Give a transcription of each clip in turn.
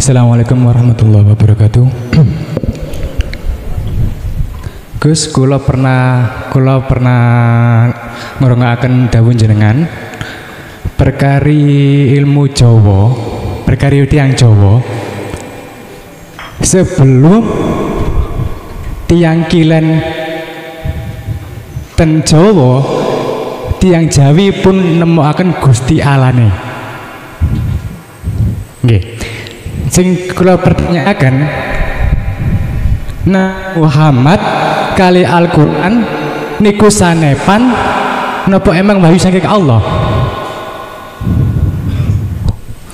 Assalamualaikum warahmatullahi wabarakatuh. Gus, kula pernah ngrungokaken dawuh jenengan perkari ilmu Jawa, perkari tiyang Jawa sebelum tiyang Kilen ten Jawa, tiyang Jawi pun nemokaken Gusti Alane. Nggih. Sing kula pertanyaaken, nah Muhammad kali Al-Qur'an niku sanepan napa emang wahyu saking Allah?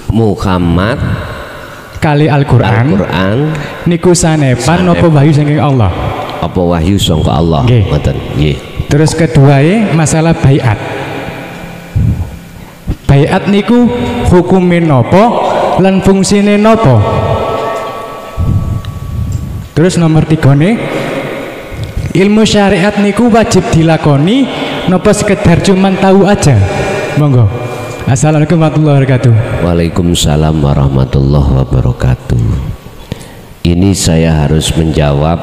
Muhammad kali Al-Qur'an niku sanepan napa wahyu saking Allah? Apa wahyu sangka Allah? Ngoten. Nggih. Terus keduae masalah baiat. Baiat niku hukume napa lan fungsine napa? Terus nomor 3 nih, ilmu syariat niku wajib dilakoni napa sekedar cuman tahu aja? Monggo. Assalamualaikum warahmatullahi wabarakatuh. Waalaikumsalam warahmatullahi wabarakatuh. Ini saya harus menjawab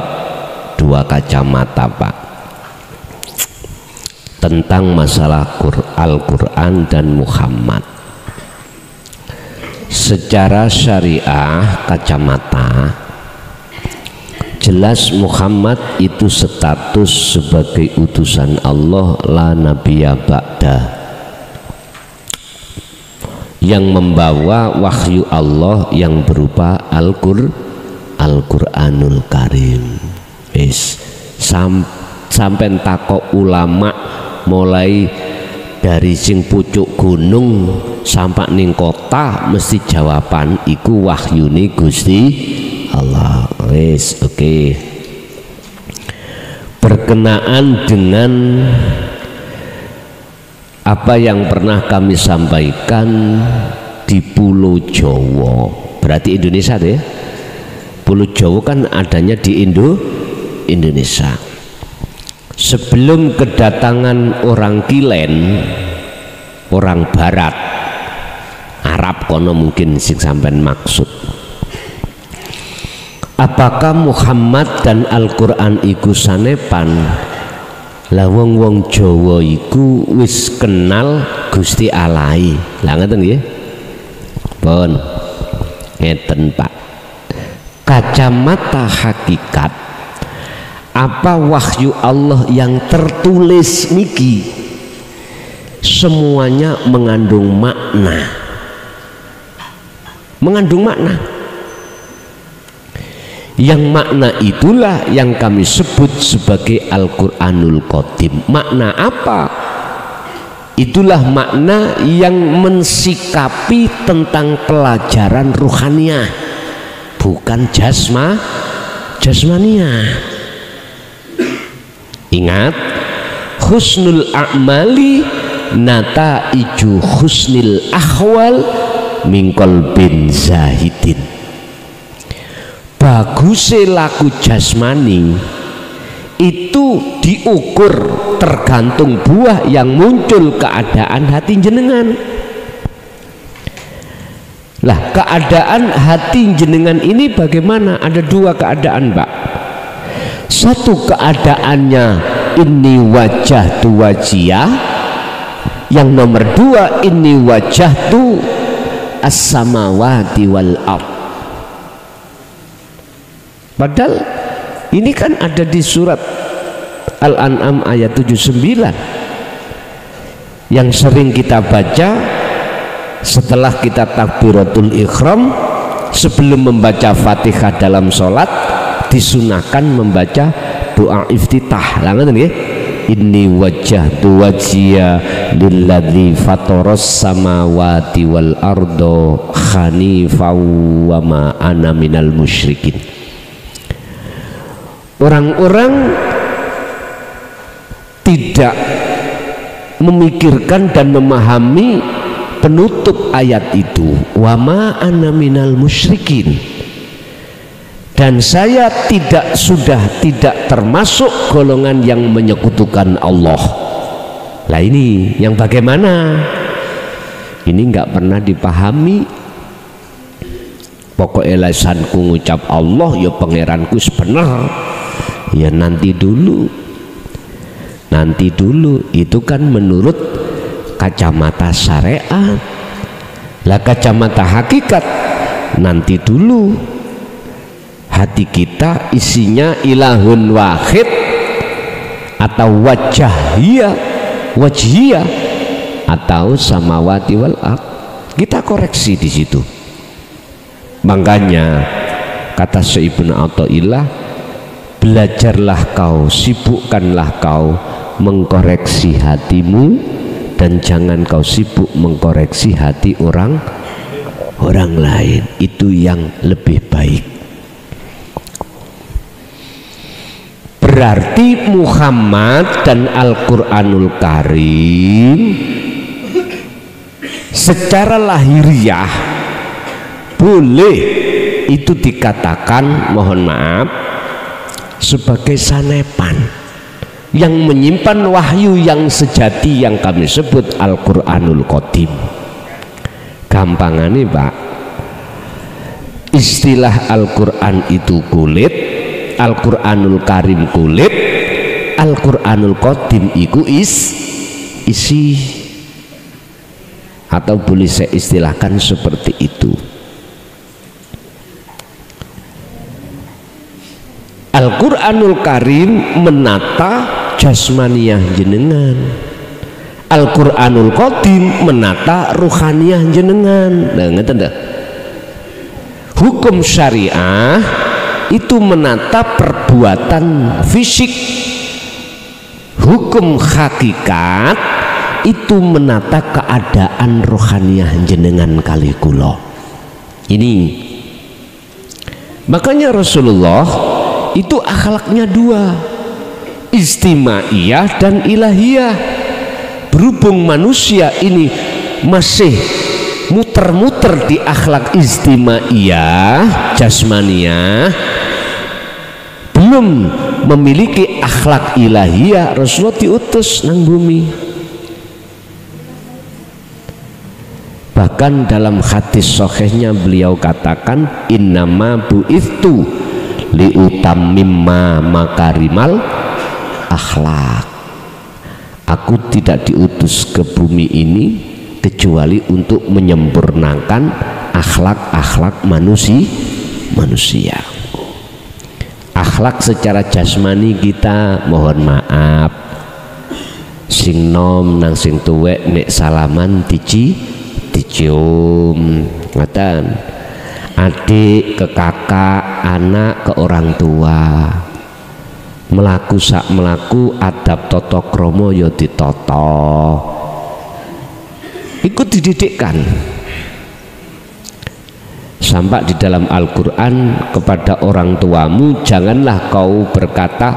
dua kacamata, Pak, tentang masalah Al-Quran dan Muhammad. Secara syariah kacamata jelas Muhammad itu status sebagai utusan Allah, la nabiyya ba'da, yang membawa wahyu Allah yang berupa Al-Qur'anul Karim. Sampai takok ulama mulai dari sing pucuk gunung sampai ning kota mesti jawaban iku wahyune Gusti Allah. Oke. Berkenaan dengan apa yang pernah kami sampaikan di Pulau Jawa, berarti Indonesia deh. Pulau Jawa kan adanya di Indonesia. Sebelum kedatangan orang Kilen, orang Barat, Arab kono mungkin sing sampean maksud, apakah Muhammad dan Al-Qur'an iku sanepan? Lah wong Jawa iku wis kenal Gusti Alai. Lah ngeten nggih. Pun ngeten, Pak. Kacamata hakikat, apa wahyu Allah yang tertulis niki semuanya mengandung makna, yang makna itulah yang kami sebut sebagai Al-Qur'anul Qadim. Makna apa? Itulah makna yang mensikapi tentang pelajaran ruhaniah, bukan jasmaniah. Ingat, husnul a'mali nataiju husnil ahwal mingkol bin zahidin. Bagusnya laku jasmani itu diukur tergantung buah yang muncul keadaan hati jenengan. Lah keadaan hati jenengan ini bagaimana? Ada dua keadaan, Pak. Satu keadaannya ini wajah tu wajiyah, yang nomor dua ini wajah tu as-samawati wal ard. Padahal ini kan ada di surat Al-An'am ayat 79 yang sering kita baca setelah kita takbiratul ihram. Sebelum membaca Fatihah dalam sholat disunahkan membaca doa iftitah. Lah ngoten nggih. Inni wajjahtu wajhiya lilladzi fataras samawati wal ardo hanifan wa ma ana minal musyrikin. Orang-orang tidak memikirkan dan memahami penutup ayat itu, wa ma ana minal musyrikin, dan saya sudah tidak termasuk golongan yang menyekutukan Allah. Lah ini yang bagaimana? Ini nggak pernah dipahami pokoknya lesanku ngucap Allah ya pangeranku bener. Ya nanti dulu itu kan menurut kacamata syariat. Lah kacamata hakikat nanti dulu hati kita isinya ilahun wahid atau wajhiyah atau samawati wal ard. Kita koreksi di situ. Makanya kata Syekh Ibnu Athaillah, belajarlah kau, sibukkanlah kau mengkoreksi hatimu dan jangan kau sibuk mengkoreksi hati orang lain. Itu yang lebih baik. Berarti Muhammad dan Al-Quranul Karim secara lahiriah boleh itu dikatakan, mohon maaf, sebagai sanepan yang menyimpan wahyu yang sejati yang kami sebut Al-Quranul Qadim. Gampangannya Pak, istilah Al-Quran itu kulit, Al-Quranul Karim kulit, Al-Quranul Qadim iku isi, atau boleh saya istilahkan seperti itu. Al-Quranul Karim menata jasmaniyah jenengan, Al-Quranul Qadim menata ruhaniyah jenengan. Nah, ngeten dah. Hukum syariah itu menata perbuatan fisik, hukum hakikat itu menata keadaan rohaniyah jenengan kali kula. Ini makanya Rasulullah itu akhlaknya dua, istimaiyah dan ilahiyah. Berhubung manusia ini masih muter-muter di akhlak istimaiyah jasmaniyah, belum memiliki akhlak ilahiyah, Rasulullah diutus nang bumi. Bahkan dalam hadis sahihnya beliau katakan, innama bu'ithtu liutammimma makarimal akhlak. Aku tidak diutus ke bumi ini kecuali untuk menyempurnakan akhlak-akhlak manusia. Akhlak secara jasmani kita mohon maaf, sing nom nang sing tuwek nek salaman dicium, ngaten. Adik ke kakak, anak ke orang tua, melaku sak melaku adab toto kromo yo ditoto, ikut dididikkan. Sampai di dalam Al-Quran kepada orang tuamu janganlah kau berkata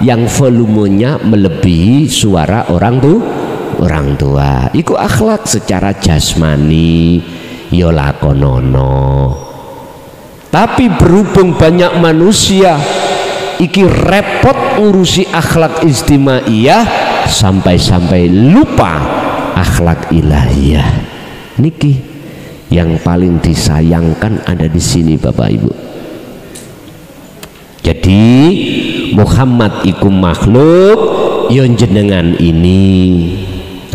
yang volumenya melebihi suara orang tua. Iku akhlak secara jasmani yo lakonono. Tapi berhubung banyak manusia iki repot ngurusi akhlak istimaiyah sampai-sampai lupa akhlak ilahiyah. Niki yang paling disayangkan ada di sini Bapak Ibu. Jadi Muhammad iku makhluk yon jenengan ini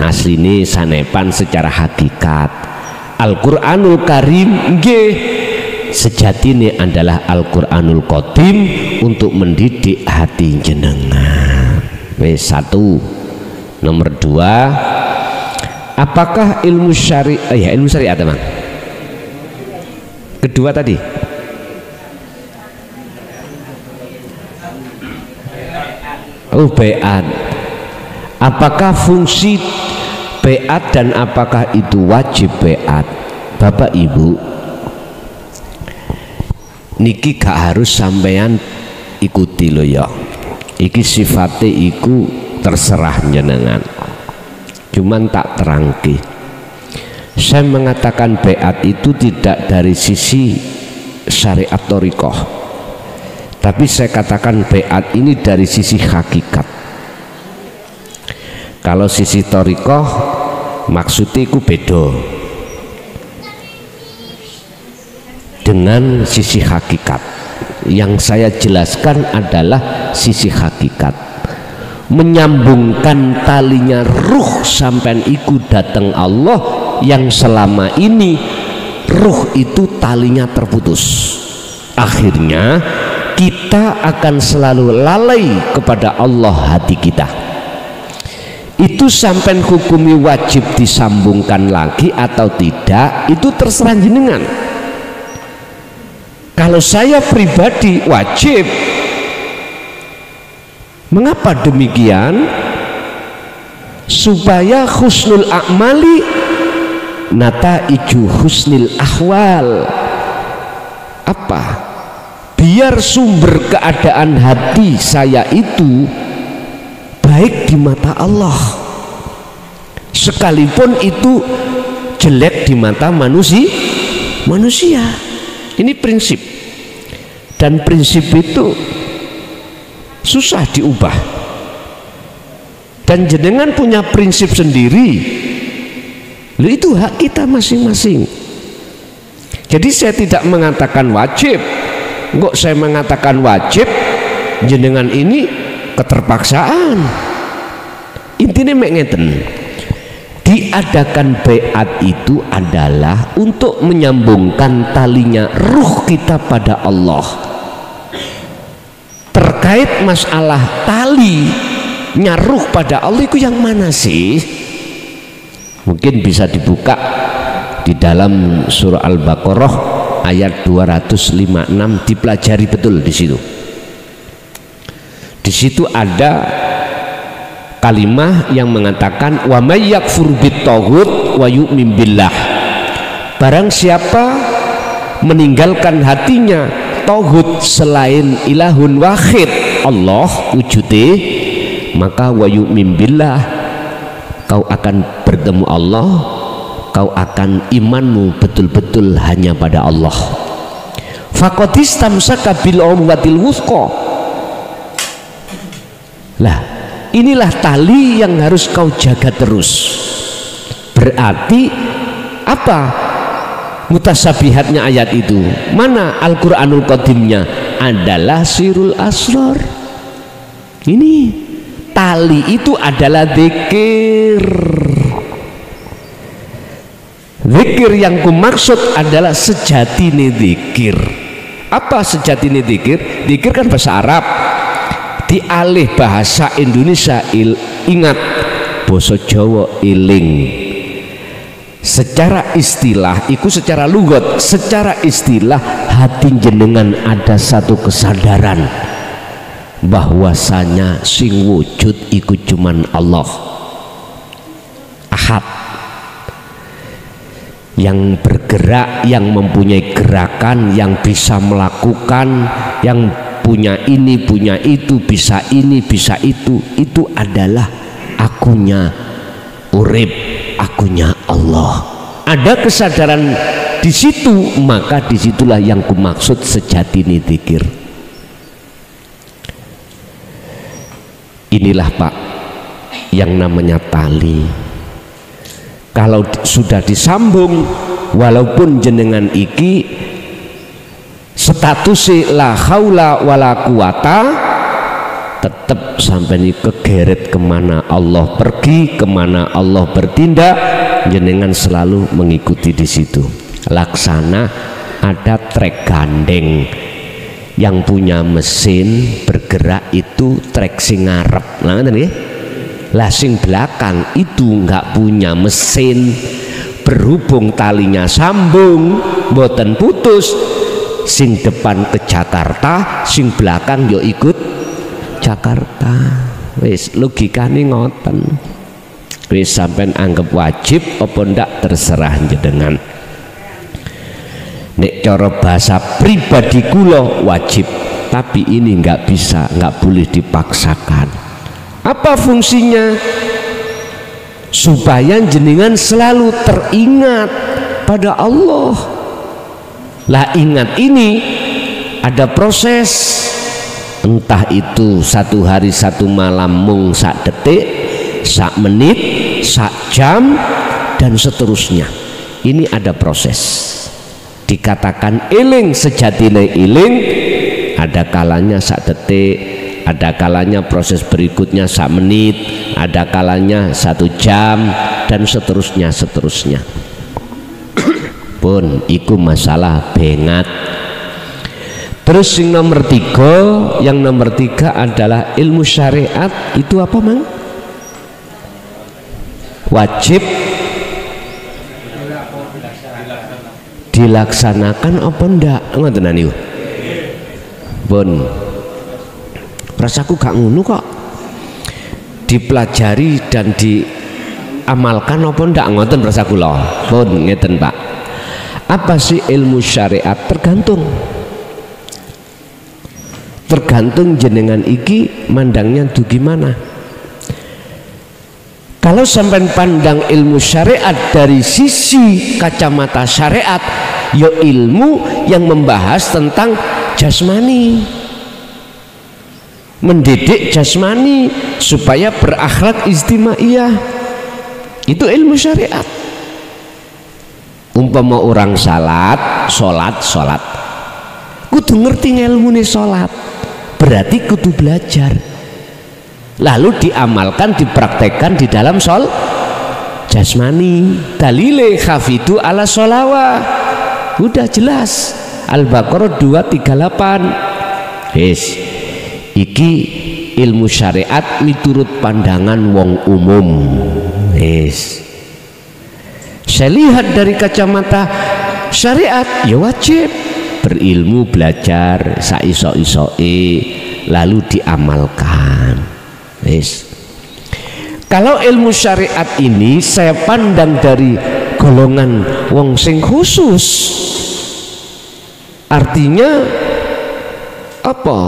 asline sanepan secara hakikat. Al-Quranul Karim nggih sejatine adalah Al-Quranul Qadim untuk mendidik hati jenengan. Wes satu. Nomor dua, apakah ilmu syariat ilmu syariat teman? Kedua tadi bai'at. Apakah fungsi bai'at dan apakah itu wajib bai'at? Bapak Ibu, niki gak harus sampean ikuti lo ya. Iki sifatnya iku terserah jenengan. Cuman tak terangki. Saya mengatakan bai'at itu tidak dari sisi syariat thariqah, tapi saya katakan bai'at ini dari sisi hakikat. Kalau sisi thariqah maksudnya iku beda. dengan sisi hakikat. Yang saya jelaskan adalah sisi hakikat, menyambungkan talinya ruh sampai iku datang Allah yang selama ini ruh itu talinya terputus. Akhirnya kita akan selalu lalai kepada Allah hati kita. Itu sampai hukumi wajib disambungkan lagi atau tidak, itu terserah jenengan. Kalau saya pribadi wajib. Mengapa demikian? Supaya husnul a'mali nataiju husnil ahwal. Apa? Biar sumber keadaan hati saya itu baik di mata Allah, sekalipun itu jelek di mata manusia. Ini prinsip, dan prinsip itu susah diubah. Dan jenengan punya prinsip sendiri, itu hak kita masing-masing. Jadi saya tidak mengatakan wajib. Kok saya mengatakan wajib, jenengan ini keterpaksaan. Intinya mengeten, diadakan baiat itu adalah untuk menyambungkan talinya ruh kita pada Allah. Terkait masalah talinya ruh pada Allah itu yang mana sih? Mungkin bisa dibuka di dalam surah Al-Baqarah ayat 256, dipelajari betul di situ. Di situ ada kalimah yang mengatakan wa may yakfur bitaghut wa yu'min billah. Barang siapa meninggalkan hatinya tauhid selain ilahun wahid Allah wujude, maka wa yu'min billah, kau akan bertemu Allah, kau akan imanmu betul-betul hanya pada Allah. Faqad istamsaka bil urwatil wuthqa. Lah, inilah tali yang harus kau jaga terus. Berarti apa mutasabihatnya ayat itu? Mana Al-Quranul Qadimnya? Adalah sirul asrar. Ini tali itu adalah zikir. Zikir yang kumaksud adalah sejatine zikir. Apa sejatine zikir? Zikir kan bahasa Arab, dialih bahasa Indonesia ingat basa Jawa eling. Secara istilah iku, secara lugat, secara istilah hati jenengan ada satu kesadaran bahwasanya sing wujud iku cuman Allah Ahad, yang bergerak, yang mempunyai gerakan, yang bisa melakukan, yang punya ini, punya itu, bisa ini, bisa itu adalah akunya urip, akunya Allah. Ada kesadaran di situ, maka disitulah yang kumaksud sejatine zikir. Inilah Pak yang namanya tali. Kalau sudah disambung, walaupun jenengan iki statusnya la haula wala quwata, tetap sampai kegeret kemana Allah pergi, kemana Allah bertindak, jenengan selalu mengikuti di situ. Laksana ada trek gandeng, yang punya mesin bergerak itu trek sing ngarep, nah ngerti? Lah sing belakang itu nggak punya mesin, berhubung talinya sambung, mboten putus. Sing depan ke Jakarta, sing belakang yo ikut Jakarta. Wis logikane ngoten. Wis sampean anggap wajib apa ndak terserah jenengan. Nek cara bahasa pribadi kula wajib, tapi ini nggak bisa, nggak boleh dipaksakan. Apa fungsinya? Supaya jenengan selalu teringat pada Allah. Lah ingat ini ada proses, entah itu satu hari satu malam mung sak detik, sak menit, sak jam, dan seterusnya. Ini ada proses. dikatakan eling sejatine eling, ada kalanya sak detik, ada kalanya proses berikutnya sak menit, ada kalanya 1 jam, dan seterusnya pun iku masalah bengat. Terus yang nomor 3 adalah ilmu syariat itu apa mang? Wajib dilaksanakan apa ndak? Ngoten niku. Pun rasaku gak ngono kok. Dipelajari dan diamalkan apa ndak? Ngoten rasaku lho. Pun ngeten Pak. Apa sih ilmu syariat? Tergantung jenengan iki mandangnya tuh gimana. Kalau sampai pandang ilmu syariat dari sisi kacamata syariat, ya ilmu yang membahas tentang jasmani, mendidik jasmani supaya berakhlak istimaiyah, itu ilmu syariat. Umpama orang sholat kudu ngerti ilmu nih sholat, berarti kudu belajar, lalu diamalkan, dipraktekkan di dalam jasmani. Dalile khafidu ala sholawah, udah jelas, Al-Baqarah 238. Iki ilmu syariat miturut pandangan wong umum. Saya lihat dari kacamata syariat, ya wajib berilmu, belajar saiso-isoe, lalu diamalkan. Kalau ilmu syariat ini saya pandang dari golongan wong sing khusus, artinya apa?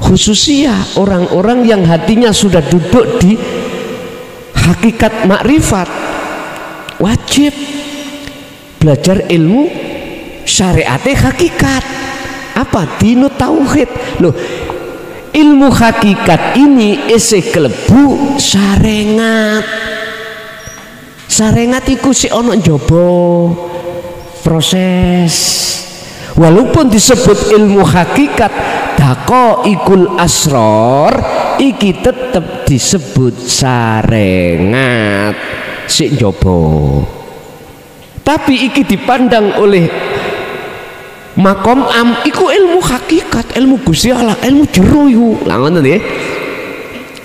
Khususia, orang-orang yang hatinya sudah duduk di hakikat makrifat, wajib belajar ilmu syariatnya hakikat. Apa? Dinu tauhid. Loh, ilmu hakikat ini isih kelebu sarengat. Sarengat iku si ono njaba proses. Walaupun disebut ilmu hakikat, daqaiqul asrar, iki tetap disebut sarengat si njaba. Tapi iki dipandang oleh makom am, iku ilmu hakikat, ilmu Gusti Allah, ilmu jero iku. Lah ngoten nggih.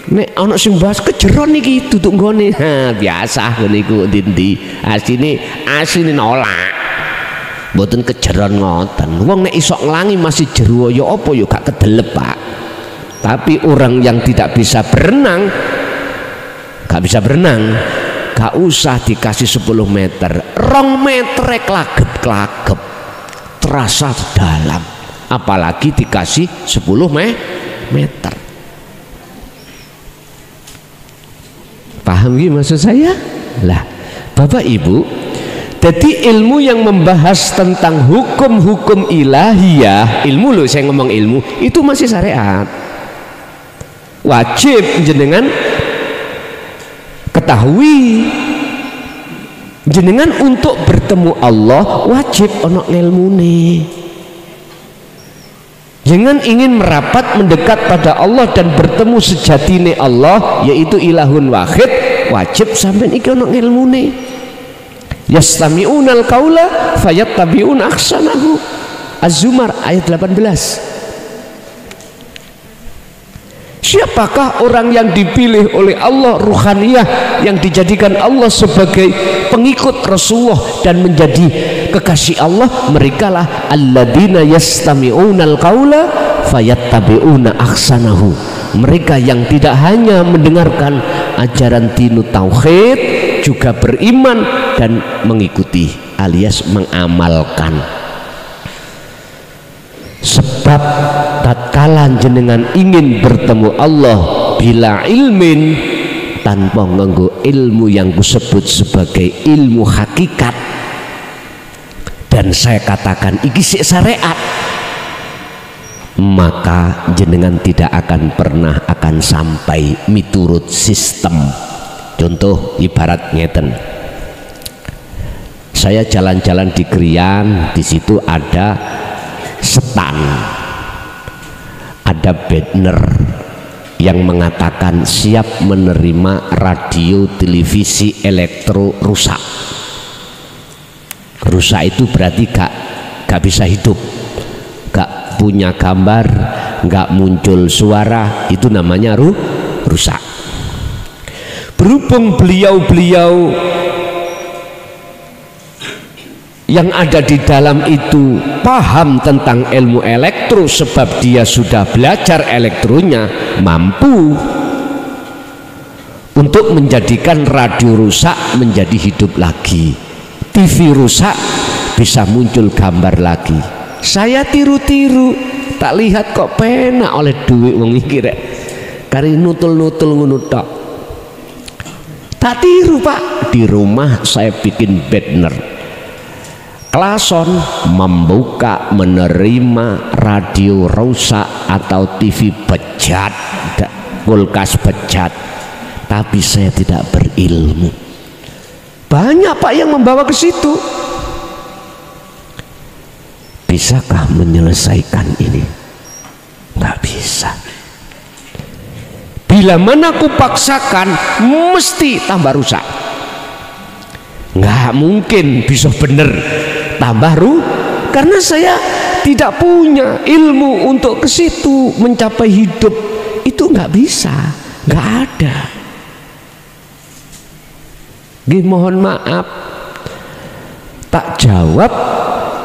Nek ana sing bahas kejeron iki duduk nggone, ha biasa ngene iku ndi-ndi. Asine nolak. Mboten kejeron ngoten. Wong nek iso nglangi masih jero ya apa ya gak kedelep, Pak. Tapi orang yang tidak bisa berenang, gak usah dikasih 10 meter, 2 meter klagep terasa dalam, apalagi dikasih 10 meter. Paham gak maksud saya? Lah Bapak Ibu, jadi ilmu yang membahas tentang hukum-hukum ilahiyah, ilmu loh, saya ngomong ilmu, itu masih syariat. Wajib jenengan ketahui, jenengan untuk bertemu Allah wajib ono ngilmune. Jangan ingin merapat mendekat pada Allah dan bertemu sejatine Allah, yaitu ilahun wahid, wajib sampai iki ono ngilmune. Yastami'unal qaula fayattabi'un ahsanahu. Az-Zumar ayat 18. Siapakah orang yang dipilih oleh Allah, ruhaniyah, yang dijadikan Allah sebagai pengikut Rasulullah dan menjadi kekasih Allah? Mereka lah alladzina yastami'unal qaula fayattabi'una ahsanahu. Mereka yang tidak hanya mendengarkan ajaran dinu tauhid, juga beriman dan mengikuti alias mengamalkan. Sebab tatkala jenengan ingin bertemu Allah bila ilmin, tanpa nganggo ilmu yang disebut sebagai ilmu hakikat, dan saya katakan iki sik syariat, maka jenengan tidak akan pernah akan sampai miturut sistem. Contoh ibarat ngeten, Saya jalan-jalan di Krian, di situ ada stand, ada banner yang mengatakan siap menerima radio, televisi, elektro rusak. Rusak itu berarti gak bisa hidup, gak punya gambar, gak muncul suara, itu namanya rusak. Berhubung beliau-beliau yang ada di dalam itu paham tentang ilmu elektro, sebab dia sudah belajar elektronya, mampu untuk menjadikan radio rusak menjadi hidup lagi, TV rusak bisa muncul gambar lagi. Saya tiru-tiru, tak lihat kok penak oleh duit wong iki rek, kari nutul-nutul ngono tok. Tak tiru Pak, di rumah saya bikin banner klason membuka menerima radio rusak atau TV bejat, kulkas bejat. Tapi saya tidak berilmu. Banyak Pak yang membawa ke situ. Bisakah menyelesaikan ini? Nggak bisa. Bila mana aku paksakan, mesti tambah rusak. Nggak mungkin bisa bener tambah karena saya tidak punya ilmu untuk ke situ mencapai hidup itu, nggak bisa, nggak ada. Mohon maaf, tak jawab.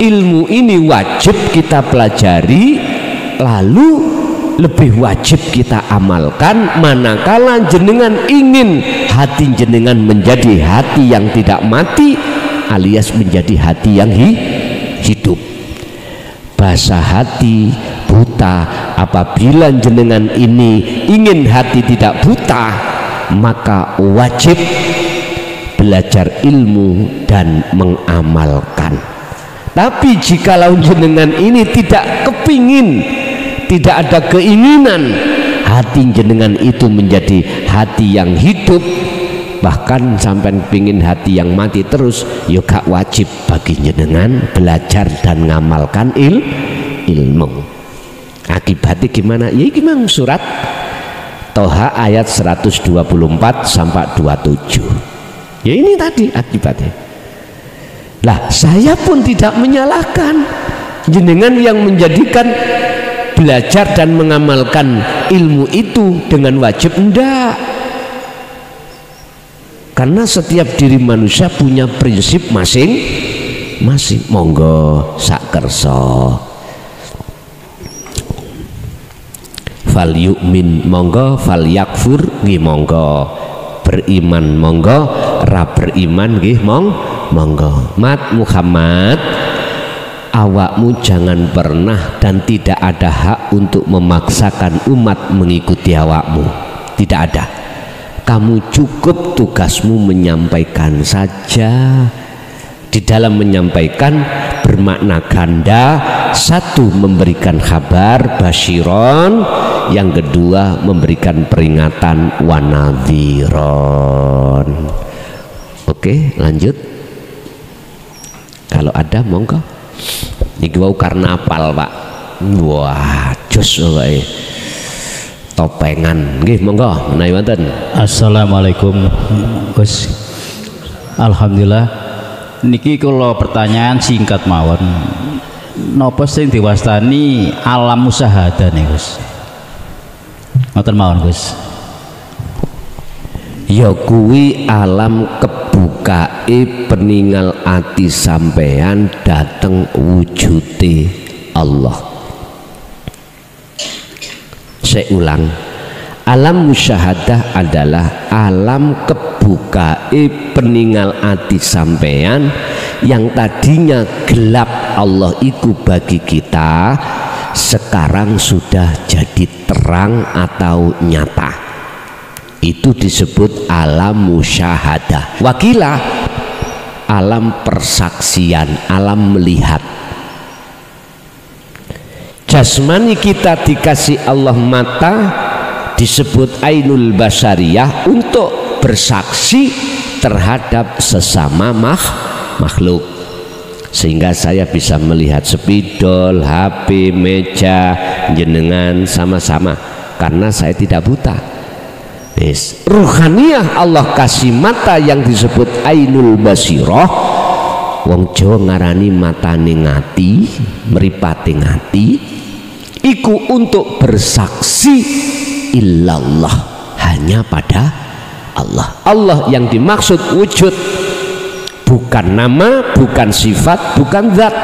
Ilmu ini wajib kita pelajari, lalu lebih wajib kita amalkan manakala jenengan ingin hati jenengan menjadi hati yang tidak mati, alias menjadi hati yang hidup. Bahasa hati buta, apabila jenengan ini ingin hati tidak buta, maka wajib belajar ilmu dan mengamalkan. Tapi jikalau jenengan ini tidak kepingin, tidak ada keinginan hati jenengan itu menjadi hati yang hidup, bahkan sampai pingin hati yang mati terus, ya gak wajib bagi jenengan belajar dan ngamalkan ilmu. Akibatnya gimana? Ya gimana? Surat Toha ayat 124 sampai 27. Ya ini tadi akibatnya. Lah saya pun tidak menyalahkan jenengan yang menjadikan belajar dan mengamalkan ilmu itu dengan wajib, enggak. Karena setiap diri manusia punya prinsip masing-masing. Monggo sak kersa. Fal yu'min monggo, fal yakfur nggih monggo. Beriman monggo, ra beriman nggih monggo. Mat Muhammad, awakmu jangan pernah dan tidak ada hak untuk memaksakan umat mengikuti awakmu. Tidak ada. Kamu cukup tugasmu menyampaikan saja. Di dalam menyampaikan bermakna ganda. Satu, memberikan kabar basyiron, yang kedua memberikan peringatan wanadhiron. Oke, lanjut. Kalau ada monggo. Niki wau karnaval Pak. Wah, jos wae. Topengan nggih monggo menawi wonten. Assalamualaikum Gus. Alhamdulillah niki kula pertanyaan singkat mawon. Napa sing diwastani alam musyahadah nih Gus? Ngoten mawon Gus. Ya kuwi alam kebukae peninggal ati sampean dateng wujude Allah. Saya ulang, alam musyahadah adalah alam kebukae peninggal ati sampean yang tadinya gelap Allah iku bagi kita, sekarang sudah jadi terang atau nyata. Itu disebut alam musyahadah. Wakilah alam persaksian, alam melihat. Jasmani kita dikasih Allah mata, disebut ainul basyariyah, untuk bersaksi terhadap sesama makhluk, sehingga saya bisa melihat spidol, HP, meja jenengan sama-sama karena saya tidak buta. Yes. Ruhaniyah Allah kasih mata yang disebut ainul basirah. Wong Jawa ngarani matane ngati, mripate ngati, iku untuk bersaksi illallah, hanya pada Allah. Allah yang dimaksud wujud, bukan nama, bukan sifat, bukan zat,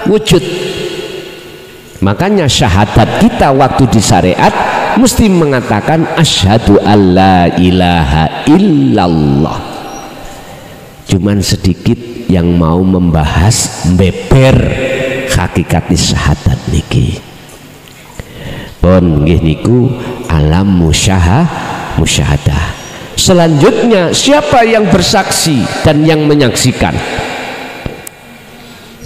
wujud. Makanya syahadat kita waktu di syariat mesti mengatakan asyhadu alla ilaha illallah. Cuman sedikit yang mau membahas beber hakikat syahadat niki. Pun nggih niku alam musyahadah. Selanjutnya siapa yang bersaksi dan yang menyaksikan?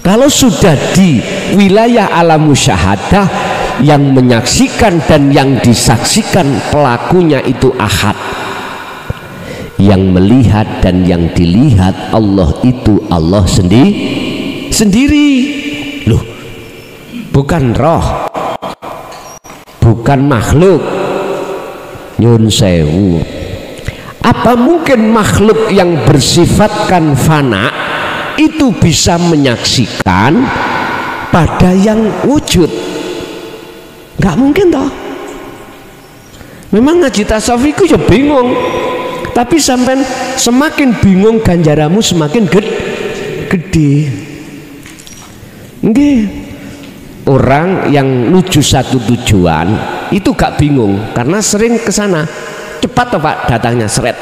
Kalau sudah di wilayah alam musyahadah, yang menyaksikan dan yang disaksikan pelakunya itu ahad. Yang melihat dan yang dilihat Allah itu Allah sendiri. Loh, bukan roh, bukan makhluk. Nyun sewu, apa mungkin makhluk yang bersifatkan fana itu bisa menyaksikan pada yang wujud? Nggak mungkin toh. Memang ngaji tasawuf itu ya bingung, tapi sampai semakin bingung ganjaramu semakin gede. Nggih. Orang yang menuju satu tujuan itu gak bingung karena sering ke sana. Cepat toh Pak datangnya seret.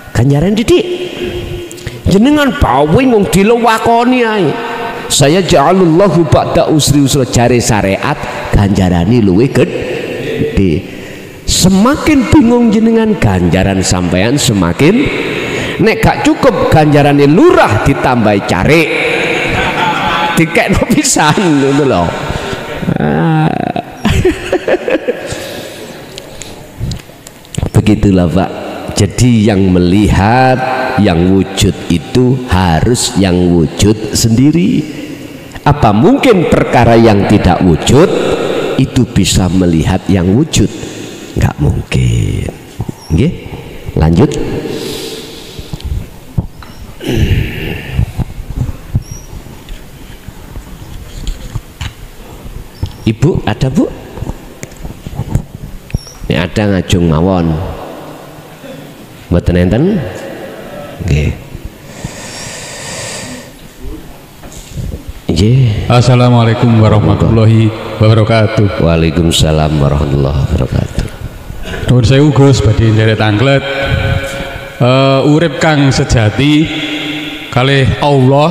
Ganjaran didik. Jenengan bawing wong dilewakoni ae. Saya ja'alullahu ba'da usri usra, jare syariat ganjarane luwih gede. Semakin bingung jenengan ganjaran sampean semakin, nek gak cukup ganjarane lurah ditambahi cari dikekno pisan ngono lho. Begitulah Pak. Jadi yang melihat yang wujud itu harus yang wujud sendiri. Apa mungkin perkara yang tidak wujud itu bisa melihat yang wujud? Nggak mungkin. Oke, lanjut. Ibu ada Bu? Ini ada ngajung mawon. Mboten enten? Nggih. Nggih. Assalamualaikum warahmatullahi wabarakatuh. Waalaikumsalam warahmatullahi wabarakatuh. Nuwun sewu Gus badhe nderek tanglet. Urip kang sejati kalih Allah,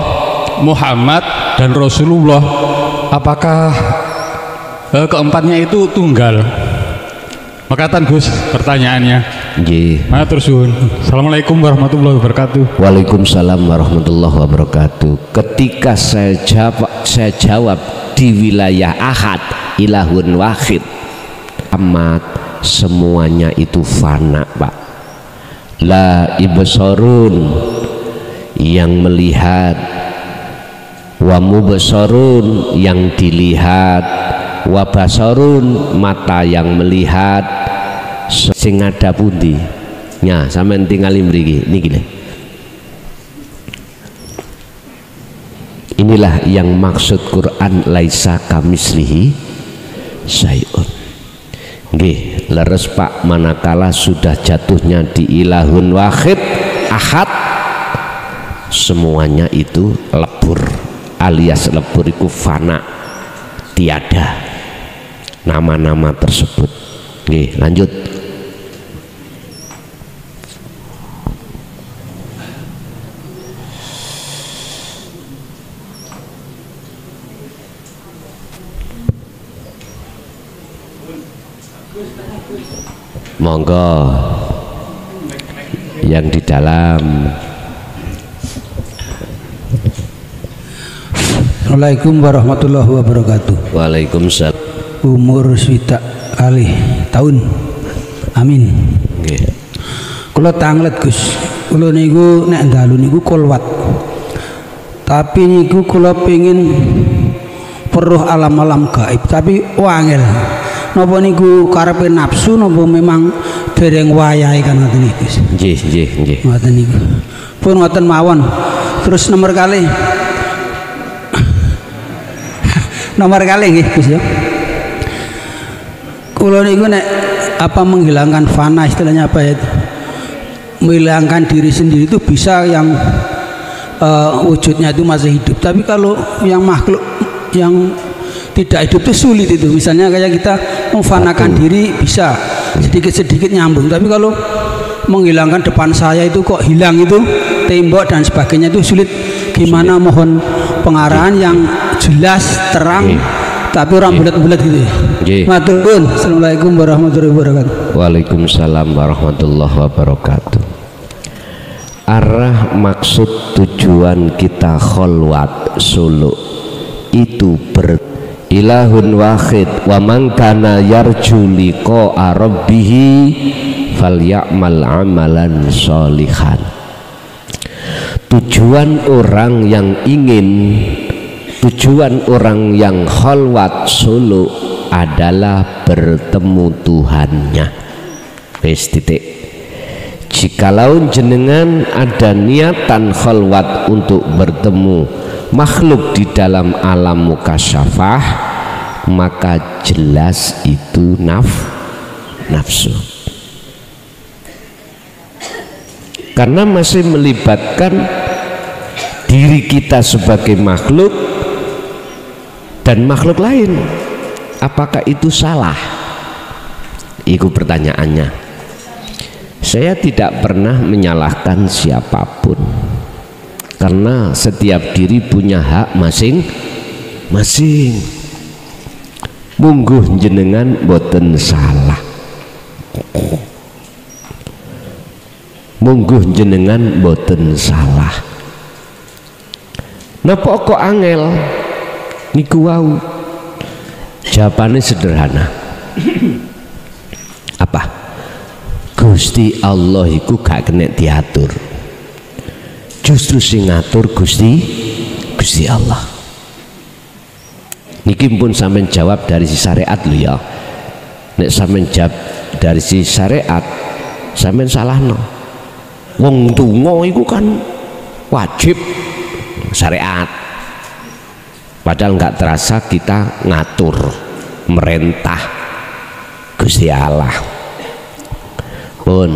Muhammad dan Rasulullah, apakah keempatnya itu tunggal? Makatan Gus pertanyaannya. Nggih. Matur suwun. Assalamualaikum warahmatullahi wabarakatuh. Waalaikumsalam warahmatullahi wabarakatuh. Ketika saya jawab di wilayah ahad, ilahun wahid, amat semuanya itu fana Pak. La ibsarun, yang melihat, wa mubsarun, yang dilihat, wa basarun, mata yang melihat, sing ada pundi nya sampean tinggal mriki niki lho. Inilah yang maksud Quran laisa kamislihi syai'un. Nggih, leres Pak, manakala sudah jatuhnya di ilahun wahid ahad, semuanya itu lebur, alias lebur itu fana, tiada nama-nama tersebut. Nggih, lanjut. Monggo yang di dalam. Assalamualaikum warahmatullahi wabarakatuh. Waalaikumsalam. Umur swidak kalih tahun. Amin. Nggih. Kula tanglet Gus. Kula niku nek dalu niku kolwat. Tapi niku kula pengin peruh alam-alam gaib, tapi wangel. Napa niku karepe nafsu napa memang dereng wayahe kan ngoten niku. Nggih. Ngoten niku. Pun ngoten mawon. Terus nomor kali. Nomor kali nggih Gus ya. Kula niku nek apa menghilangkan fana istilahnya apa ya? Menghilangkan diri sendiri itu bisa yang wujudnya itu masih hidup. Tapi kalau yang makhluk yang tidak hidup itu sulit itu. Misalnya kayak kita memfanakan diri bisa sedikit-sedikit nyambung. Tapi kalau menghilangkan depan saya itu kok hilang itu tembok dan sebagainya itu sulit. Gimana mohon pengarahan yang jelas terang tapi orang bulat-bulat gitu. Matur nuwun. Assalamualaikum warahmatullahi wabarakatuh. Waalaikumsalam warahmatullahi wabarakatuh. Arah maksud tujuan kita kholwat suluk itu ilahun wahid wa man kana yarju liqa'a rabbih falyamal amalan sholihan. Tujuan orang yang kholwat suluk adalah bertemu Tuhannya. Wis titik. Jikalau jenengan ada niatan kholwat untuk bertemu makhluk di dalam alam mukasyafah, maka jelas itu nafsu. Karena masih melibatkan diri kita sebagai makhluk dan makhluk lain. Apakah itu salah? Itu pertanyaannya. Saya tidak pernah menyalahkan siapapun, karena setiap diri punya hak masing-masing. Mungguh jenengan boten salah, mungguh jenengan boten salah. Napa kok angel niku wau? Jawabannya sederhana. Apa? Gusti Allah iku gak kena diatur. Justru sing ngatur Gusti Allah. Niki pun sampean jawab dari si syariat lho ya. Nek sampean jawab dari si syariat, sampean salahno. Wong donga iku kan wajib syariat. Padahal nggak terasa kita ngatur, merentah Gusti Allah. Pun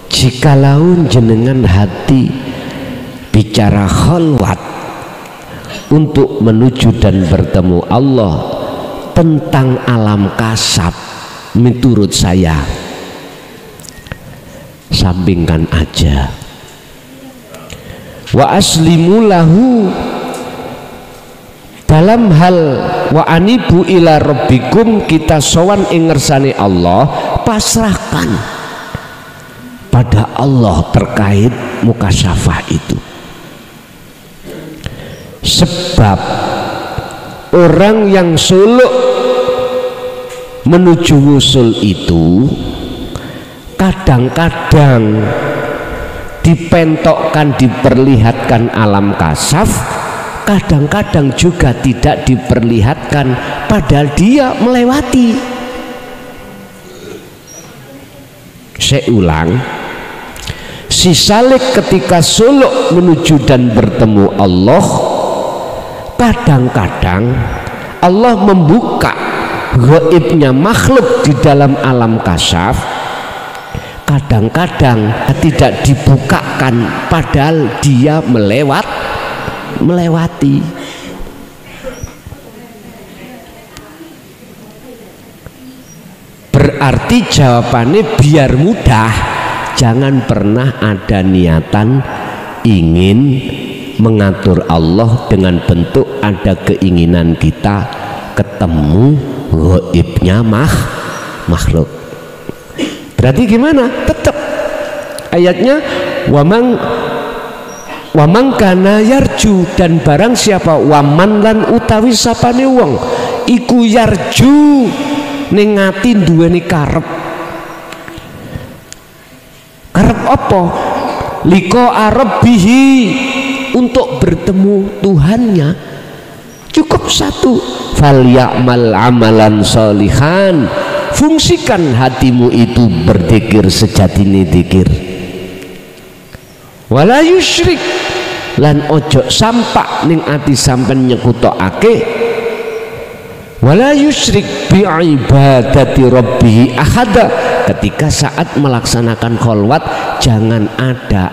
jikalau jenengan hati bicara kholwat untuk menuju dan bertemu Allah tentang alam kasab, menurut saya sampingkan aja. Wa aslimu lahu, dalam hal wa anibu ila rabbikum, kita sowan ing ngersane Allah, pasrahkan pada Allah terkait mukasyafah itu. Sebab orang yang suluk menuju wusul itu kadang-kadang dipentokkan, diperlihatkan alam kasaf, kadang-kadang juga tidak diperlihatkan, padahal dia melewati. Saya ulang, si salik ketika suluk menuju dan bertemu Allah, kadang-kadang Allah membuka gaibnya makhluk di dalam alam kasaf, kadang-kadang tidak dibukakan padahal dia melewati. Berarti jawabannya biar mudah, jangan pernah ada niatan ingin mengatur Allah dengan bentuk ada keinginan kita ketemu gaibnya makhluk. Berarti gimana? Tetap ayatnya waman kana yarju, dan barang siapa waman lan utawi sapane wong iku yarju ning ati duweni karep apa? Liqa arabihi, untuk bertemu Tuhannya. Cukup satu, falyamal amalan sholihan, fungsikan hatimu itu berzikir sejatine dzikir. Wala yusyrik, lan ojo sampak ning ati sampean nyekutokake, wala yusyrik bi ibadati rabbih ahada. Ketika saat melaksanakan kholwat jangan ada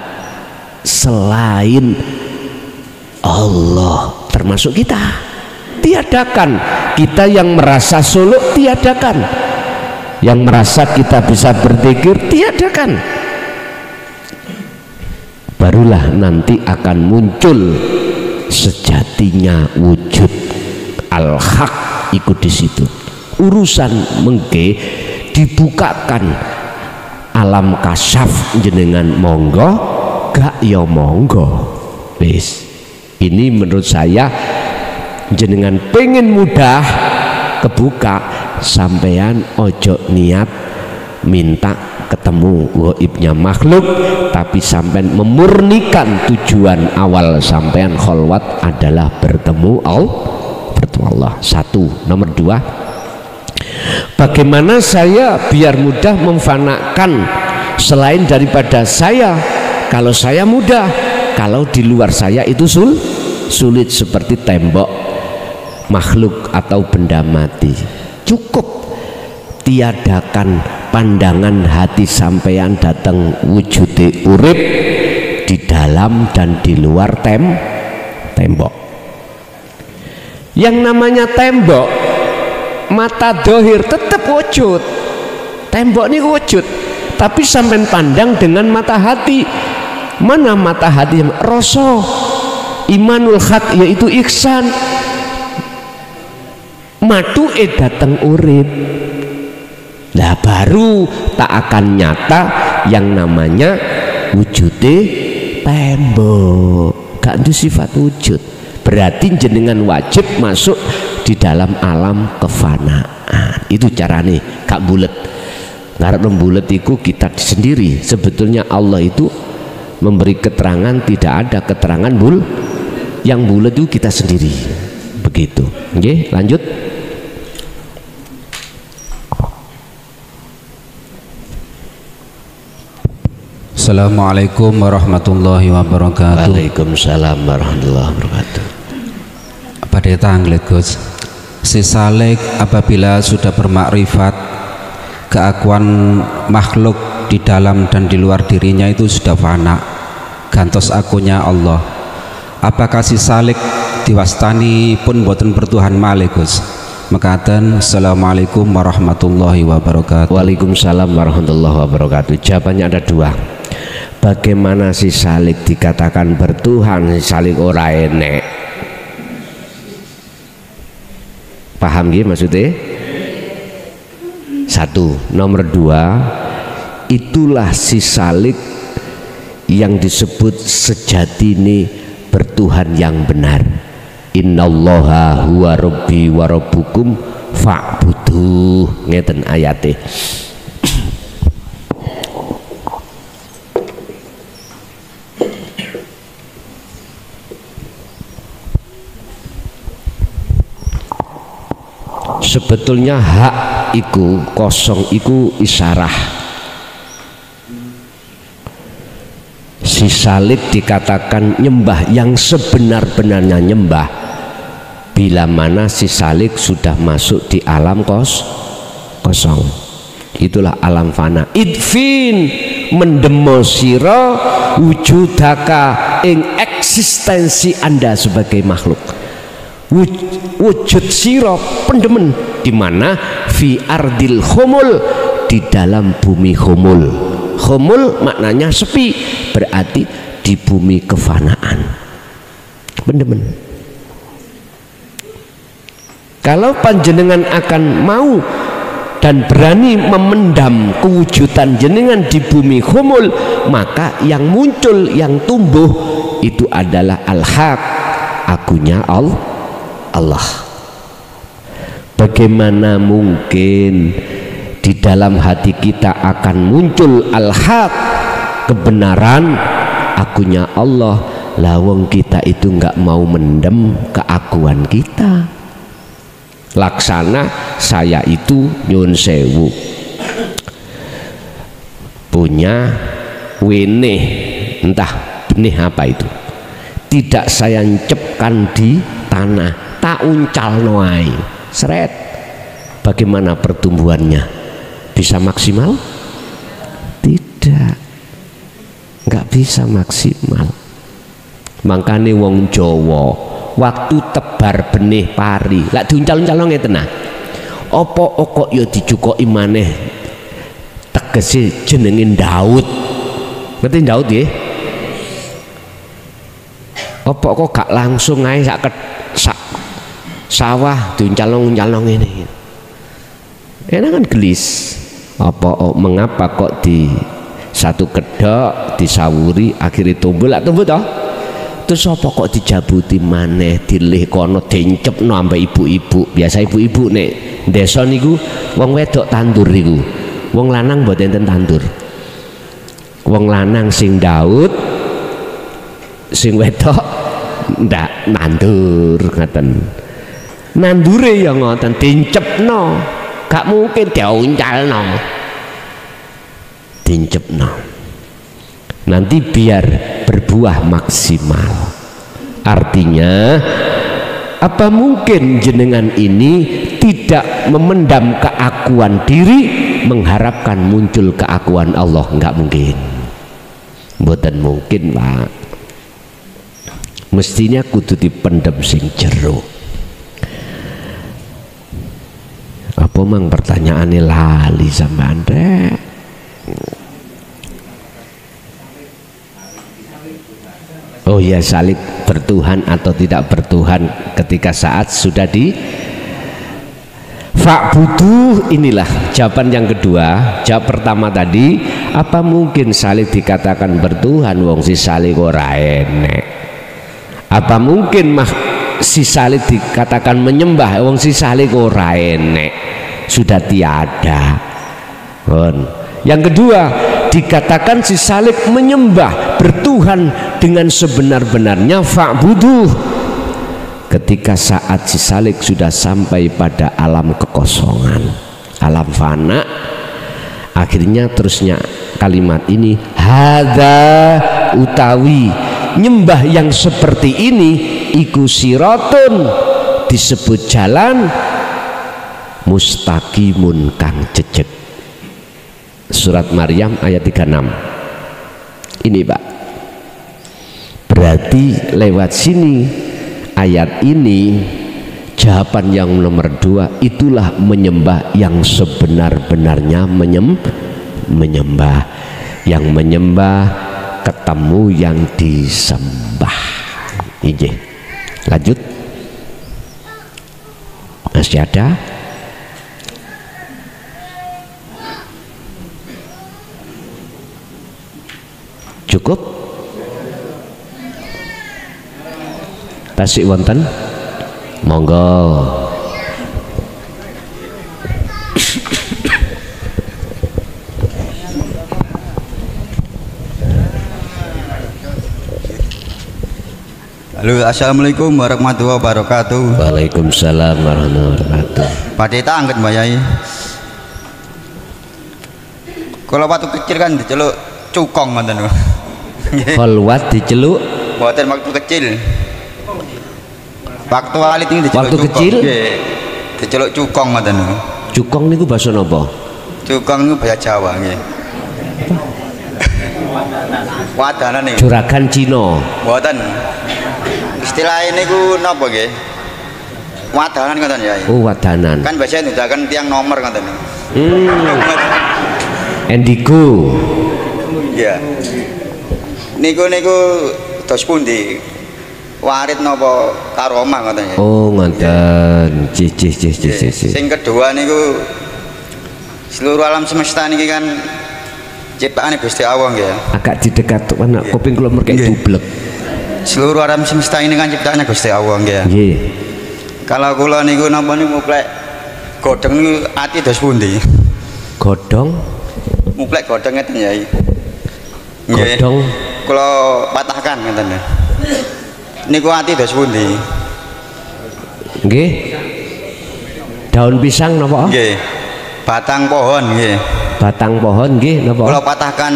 selain Allah, termasuk kita. Tiadakan. Kita yang merasa suluk, tiadakan. Yang merasa kita bisa berzikir, tiadakan. Barulah nanti akan muncul sejatinya wujud al-haq ikut di situ. Urusan mengke dibukakan alam kasyaf jenengan monggo, gak ya monggo. Wis. Ini menurut saya jenengan pengen mudah kebuka, sampean ojo niat minta ketemu gaibnya makhluk, tapi sampean memurnikan tujuan awal sampean kholwat adalah bertemu Allah. Satu. Nomor dua, bagaimana saya biar mudah memfanakan selain daripada saya? Kalau saya mudah, kalau di luar saya itu sulit seperti tembok, makhluk atau benda mati. Cukup tiadakan pandangan hati sampean datang wujude urip di dalam dan di luar tembok. Yang namanya tembok, mata dohir tetap wujud, tembok ini wujud, tapi sampean pandang dengan mata hati. Mana mata hati yang rasa imanul khat, yaitu ihsan, matu datang urip. Lah baru tak akan nyata yang namanya wujude tembok, gak ada sifat wujud. Berarti jenengan wajib masuk di dalam alam kefanaan. Itu carane, gak bulet. Ngarep bulet itu kita sendiri. Sebetulnya Allah itu memberi keterangan, tidak ada keterangan yang bulat itu kita sendiri. Begitu. Oke, lanjut. Assalamualaikum warahmatullahi wabarakatuh. Waalaikumsalam warahmatullahi wabarakatuh. Pada tanglet Gus, si salik apabila sudah bermakrifat keakuan makhluk di dalam dan di luar dirinya itu sudah fana, gantos akunya Allah. Apakah si salik diwastani pun boten bertuhan malih Gus? Mekaten. Assalamualaikum warahmatullahi wabarakatuh. Waalaikumsalam warahmatullahi wabarakatuh. Jawabannya ada dua. Bagaimana si salik dikatakan bertuhan, si salik ora enek? Paham gak maksudnya? Satu. Nomor dua, itulah si salik yang disebut sejati ini bertuhan yang benar. Innallaha huwa rabbi wa rabbukum fa'buduh. Ngeten ayatnya. Sebetulnya hak iku kosong iku isyarah. Si salik dikatakan nyembah yang sebenar-benarnya nyembah bila mana si salik sudah masuk di alam kosong. Itulah alam fana. Idfin mendemo sira wujudaka ing eksistensi Anda sebagai makhluk. Wujud siro pendemen di mana fi ardil khumul, di dalam bumi khumul. Khumul maknanya sepi, berarti di bumi kefanaan. Pendemen. Kalau panjenengan akan mau dan berani memendam kewujudan jenengan di bumi khumul, maka yang muncul, yang tumbuh itu adalah al-haq, akunya Allah. Bagaimana mungkin di dalam hati kita akan muncul al-haq, kebenaran, akunya Allah, Lah wong kita itu nggak mau mendem keakuan kita. Laksana saya itu nyun sewu punya wenih, entah benih apa itu, tidak saya encepkan di tanah, tak uncal noai seret. Bagaimana pertumbuhannya? Bisa maksimal? Tidak, nggak bisa maksimal. Makanya wong Jawa waktu tebar benih pari lak diuncal-uncal ngeten nah, apa kok ya dicukoki maneh, tegese jenenge Daud. Ngerti Daud nggih? Apa kok gak langsung ae sak sawah diuncal-uncal ngene. Enak kan gelis. Apa mengapa kok di satu kedok disawuri akhirnya tumbuh lah tumbuh toh? Terus apa kok dijabuti maneh dilih kono diencepno ambek ibu-ibu. Biasa ibu-ibu nek desa niku wong wedok tandur niku. Wong lanang mboten enten tandur. Wong lanang sing Daud, sing wedok ndak nandur ngaten. Nandure ya ngoten diencepno. Gak mungkin diuncalno. Diencepno. Nanti biar berbuah maksimal. Artinya apa mungkin jenengan ini tidak memendam keakuan diri mengharapkan muncul keakuan Allah? Enggak mungkin. Mboten mungkin, Pak. Mestinya kudu dipendem sing jero. Apa mang pertanyaannya lali sama Anda? Oh ya, salib bertuhan atau tidak bertuhan ketika saat sudah di fa'buduh. Inilah jawaban yang kedua. Jawab pertama tadi, apa mungkin salib dikatakan bertuhan wong si salib ora enek? Apa mungkin si salib dikatakan menyembah wong si salib ora enek? Sudah tiada. Yang kedua, dikatakan si salib menyembah bertuhan dengan sebenar-benarnya fa'buduh ketika saat si salib sudah sampai pada alam kekosongan, alam fana. Akhirnya terusnya kalimat ini, hadza utawi nyembah yang seperti ini iku siratun, disebut jalan mustaqimun kang jejeg. Surat Maryam ayat 36. Ini Pak, berarti lewat sini ayat ini jawaban yang nomor 2, itulah menyembah yang sebenar-benarnya menyembah. Yang menyembah ketemu yang disembah. Ini lanjut, masih ada? Cukup? Tasik wonten? Monggo. Halo, assalamualaikum warahmatullahi wabarakatuh. Waalaikumsalam warahmatullahi wabarakatuh. Pak Deta angkat Mbak Yai. Kalau waktu kecil kan diceluk cukong ngoten. Holwat diceluk mboten waktu kecil. Waktu alit ini diceluk waktu cukong. kecil Nggih. Diceluk cukong ngoten. Cukong niku basa napa? Cukong niku bahasa Jawa nggih. Wadanan niku. Juragan Cina. Mboten. Istilah niku napa nggih? Wadanan ngoten ya. Oh, wadanan. Kan biasanya nudakan tiang nomor ngoten. Indigo. Iya. Niku dos pundi? Warit napa karo omah ngoten ya. Oh, ngoten. Cih. Sing kedua niku seluruh alam semesta niki kan ciptaane Gusti Allah nggih ya. Agak didekat anak kuping kula merkek dublek. Seluruh alam semesta ini kan ciptaannya Gusti Allah nggih ya. Nggih. Kalau kula niku napa niku muplek godhong niku ati dos pundi? Godhong? Muplek godhong ngeten ya. Godhong kula patahkan ngeten ya. Niku ati dos pundi? Nggih. Daun pisang napa? Nggih. Batang pohon nggih. Batang pohon nggih napa? Kula patahkan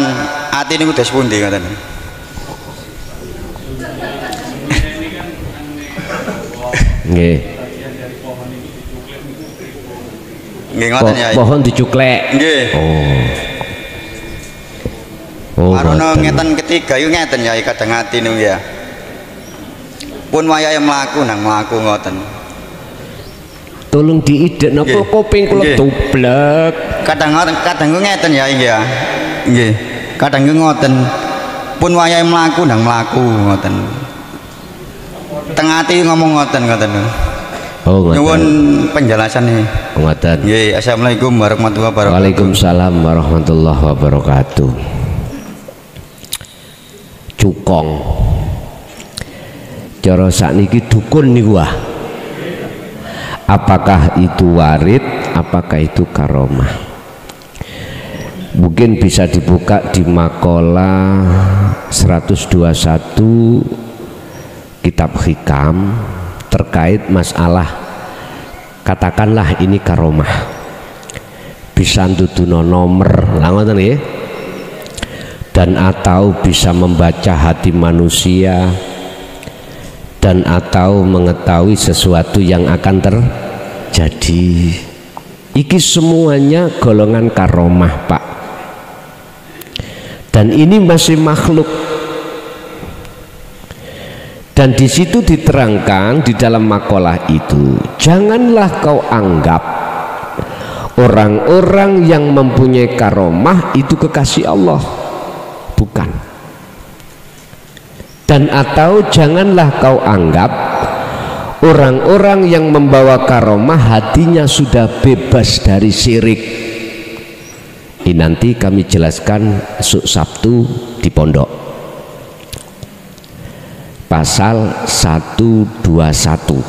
ati niku dos pundi ngoten. Nggih. Nggih ngoten ya. Pohon dicuklek. Nggih. Marono ngeten ketiga iku ngeten ya kadang ati niku ya. Pun wayahe mlaku nang mlaku ngoten. Tolong diidek napa kuping kula doblek. Kadang ngeten ya nggih ya. Nggih. Kadang ngoten. Pun wayahe mlaku nang mlaku ngoten. Tengah ati ngomong ngoten. Oh, ngoten. Nyuwun penjelasan nih. Ngoten. Nggih, assalamualaikum warahmatullahi wabarakatuh. Waalaikumsalam warahmatullahi wabarakatuh. Cukong. Cara sakniki dukun niku wah. Apakah itu warid, apakah itu karomah? Mungkin bisa dibuka di makalah 121 kitab hikam terkait masalah katakanlah ini karomah. Bisa nduduno nomor, lha ngoten nggih. Dan atau bisa membaca hati manusia dan atau mengetahui sesuatu yang akan terjadi. Iki semuanya golongan karomah, Pak. Dan ini masih makhluk. Dan di situ diterangkan di dalam makalah itu, janganlah kau anggap orang-orang yang mempunyai karomah itu kekasih Allah. Bukan. Dan atau janganlah kau anggap orang-orang yang membawa karomah hatinya sudah bebas dari syirik. Ini nanti kami jelaskan esok Sabtu di pondok. Pasal 121.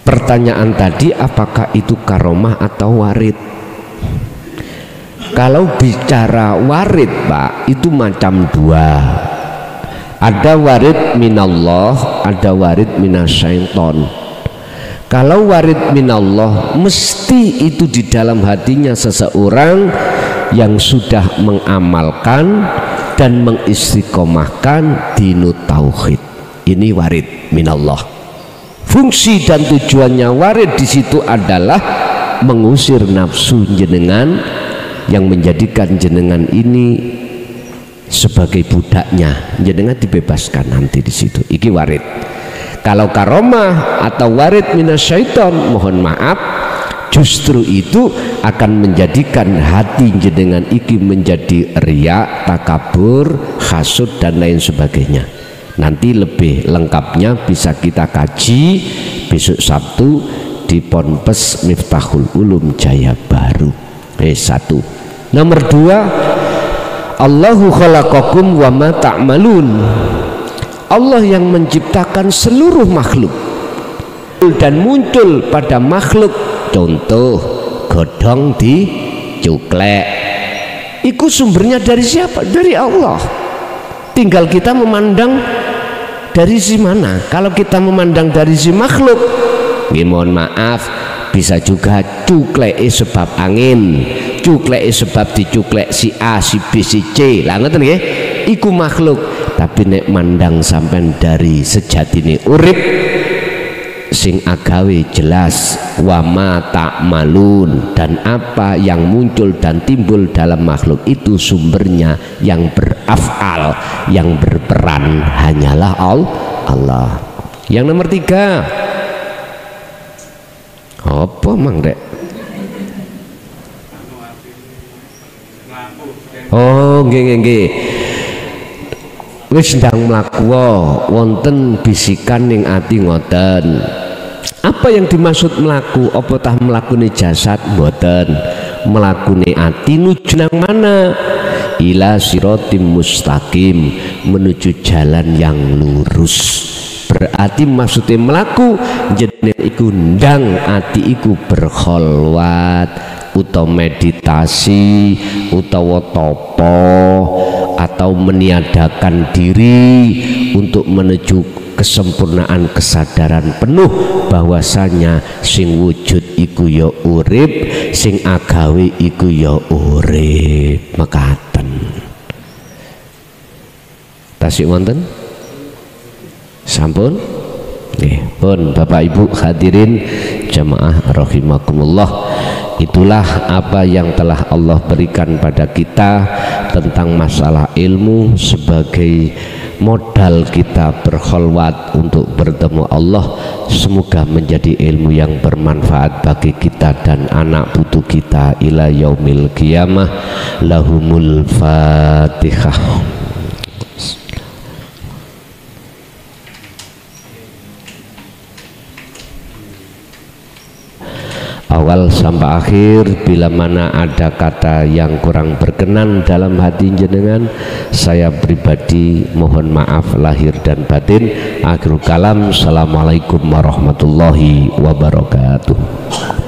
Pertanyaan tadi, apakah itu karomah atau warid? Kalau bicara warid, Pak, itu macam dua. Ada warid minallah, ada warid minasyaiton. Kalau warid minallah, mesti itu di dalam hatinya seseorang yang sudah mengamalkan dan mengistiqomahkan dinut tauhid. Ini warid minallah. Fungsi dan tujuannya warid di situ adalah mengusir nafsu jenengan yang menjadikan jenengan ini sebagai budaknya. Jenengan dibebaskan nanti di situ. Iki warid. Kalau karomah atau warid minasyaiton, mohon maaf, justru itu akan menjadikan hati jenengan iki menjadi riya, takabur, hasud dan lain sebagainya. Nanti lebih lengkapnya bisa kita kaji besok Sabtu di Ponpes Miftahul Ulum Jaya Baru. Satu. Nomor dua, Allahu khalaqakum wa ma ta'malun. Allah yang menciptakan seluruh makhluk dan muncul pada makhluk. Contoh godhong dicuklek, itu sumbernya dari siapa? Dari Allah. Tinggal kita memandang dari si mana. Kalau kita memandang dari si makhluk, mohon maaf, bisa juga cuklek sebab angin, cuklek sebab dicuklek si A, si B, si C. Lah ngoten nggih, iku makhluk. Tapi nek mandang sampean dari sejatine urip sing agawe jelas, wa ma ta'malun, dan apa yang muncul dan timbul dalam makhluk itu sumbernya yang beraf'al, yang berperan hanyalah Allah. Yang nomor tiga, apa mang dek? Oh nggih. Wis ndang mlaku wonten bisikan ning ati ngoten. Apa yang dimaksud melaku? Apa tah melakune jasad? Mboten. Melakune ati nuju nang mana? Ila siratim mustaqim, menuju jalan yang lurus. Berarti maksudnya melaku jeneng iku ndang ati iku berkholwat utawa meditasi utawa topo atau meniadakan diri untuk menuju kesempurnaan kesadaran penuh bahwasanya sing wujud iku ya urip, sing agawe iku ya urip. Mekaten. Tasik wonten? Sampun? Nggih, pun Bapak Ibu hadirin jamaah rahimakumullah. Itulah apa yang telah Allah berikan pada kita tentang masalah ilmu sebagai modal kita berkholwat untuk bertemu Allah. Semoga menjadi ilmu yang bermanfaat bagi kita dan anak putu kita ila yaumil qiyamah. Lahumul Fatihah. Awal sampai akhir, bila mana ada kata yang kurang berkenan dalam hati jenengan, saya pribadi mohon maaf lahir dan batin. Akhirul kalam, assalamualaikum warahmatullahi wabarakatuh.